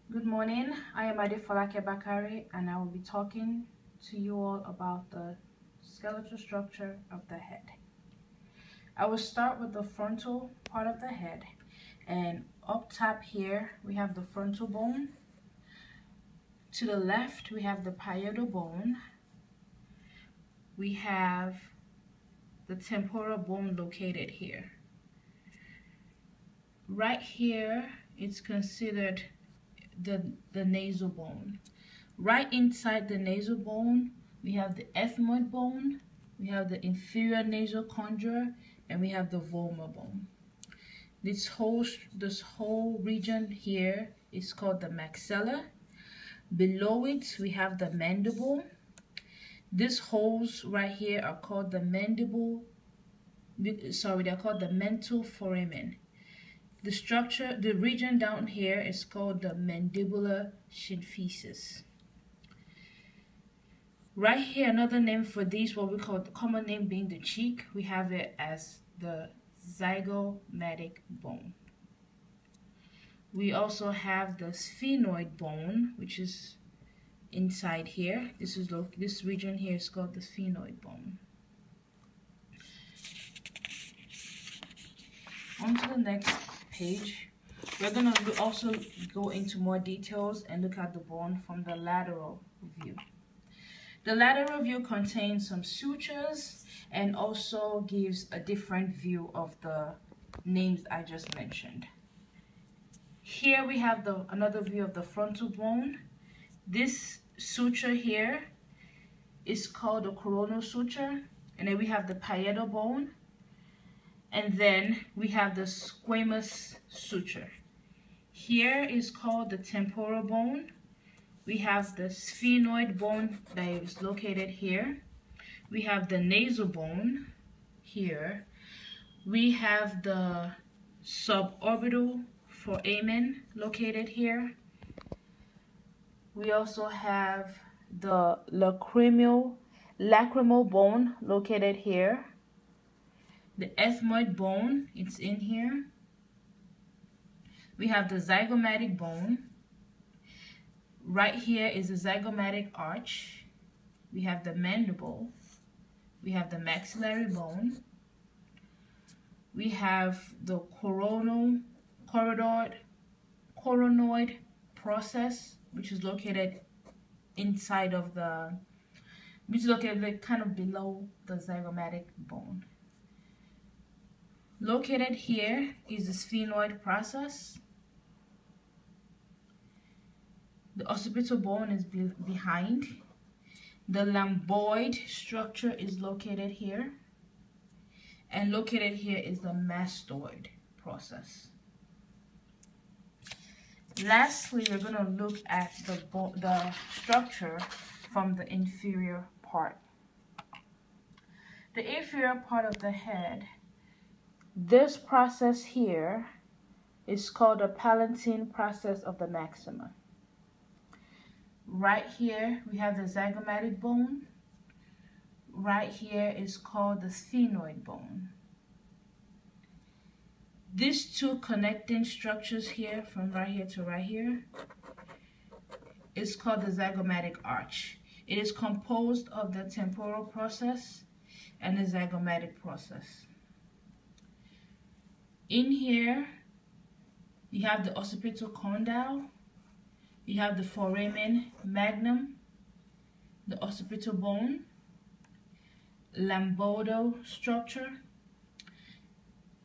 Good morning, I am Adefolake Bakari and I will be talking to you all about the skeletal structure of the head. I will start with the frontal part of the head, and up top here we have the frontal bone. To the left we have the parietal bone. We have the temporal bone located here. Right here it's considered the nasal bone. Right inside the nasal bone, we have the ethmoid bone, we have the inferior nasal condylar, and we have the vomer bone. This whole region here is called the maxilla. Below it, we have the mandible. These holes right here are called the they're called the mental foramen. The region down here is called the mandibular symphysis. Right here, another name for these, what we call the common name being the cheek, we have it as the zygomatic bone. We also have the sphenoid bone, which is inside here. This region here is called the sphenoid bone. On to the next page, we're going to also go into more details and look at the bone from the lateral view. The lateral view contains some sutures and also gives a different view of the names I just mentioned. Here we have another view of the frontal bone. This suture here is called the coronal suture, and then we have the parietal bone, and then we have the squamous suture. Here is called the temporal bone. We have the sphenoid bone that is located here. We have the nasal bone here. We have the suborbital foramen located here. We also have the lacrimal bone located here. The ethmoid bone, it's in here. We have the zygomatic bone. Right here is the zygomatic arch. We have the mandible. We have the maxillary bone. We have the coronoid process, which is located kind of below the zygomatic bone. Located here is the sphenoid process. The occipital bone is behind. The lambdoid structure is located here. And located here is the mastoid process. Lastly, we're going to look at the structure from the inferior part. The inferior part of the head, this process here is called the palatine process of the maxima. Right here, we have the zygomatic bone. Right here is called the sphenoid bone. These two connecting structures here, from right here to right here, is called the zygomatic arch. It is composed of the temporal process and the zygomatic process. In here, you have the occipital condyle. You have the foramen magnum, the occipital bone, lambdoidal structure.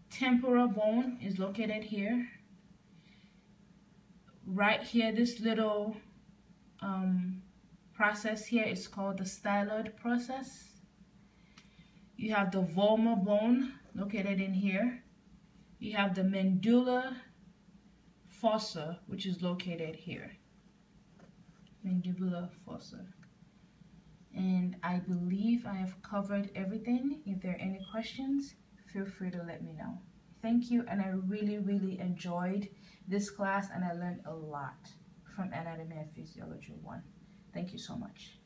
Temporal bone is located here. Right here, this little process here is called the styloid process. You have the vomer bone located in here. You have the mandibular fossa, which is located here. Mandibular fossa. And I believe I have covered everything. If there are any questions, feel free to let me know. Thank you, and I really enjoyed this class, and I learned a lot from Anatomy and Physiology 1. Thank you so much.